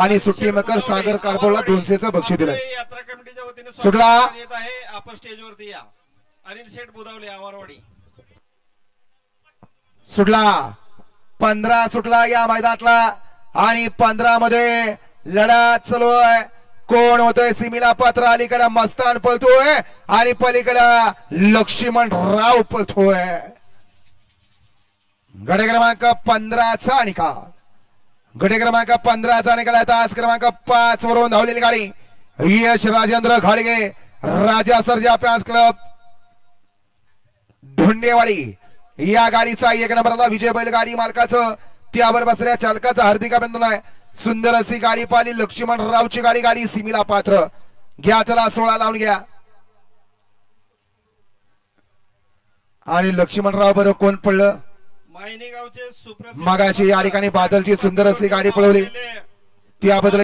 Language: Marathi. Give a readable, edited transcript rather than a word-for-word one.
आणि सुट्टी मेकर सागर कारपोळला 200चं बक्षीस दिलंय. यात्रा कमिटीच्या वतीने सुटला येत आहे. आपण स्टेजवरती या. अनिल शेठ बुधावले आवारवाडी. सुटला 15 सुटला या मैदानातला आणि 15 मध्ये लढा चालू आहे. कोण होतोय सीमेला पात्र. अलीकडे मस्तान पळतोय आणि पलीकडे लक्ष्मण राव पळतोय. गडे क्रमांक 15चा निकाल. गडे क्रमांक 15चा निकाल आहे. तास क्रमांक 5 वरून धावलेली गाडी यश राजेंद्र घाडगे राजा सर्जा फॅन्स क्लब धोंडेवाडी या गाडीचा 1 नंबरला विजय बैलगाडी मालकाचं त्यावर बसलेल्या चालकाचं हार्दिक अभिनंदन आहे. सुंदर अशी गाडी पाहिली. लक्ष्मण रावची गाडी सीमेला पात्र. घ्या चला 16 लावून घ्या. आणि लक्ष्मणराव बरोबर कोण पडलं मायनी गावचे सुप्रसिद्ध मगाशी या ठिकाणी बादलची सुंदर अशी गाडी पळवली त्याबद्दल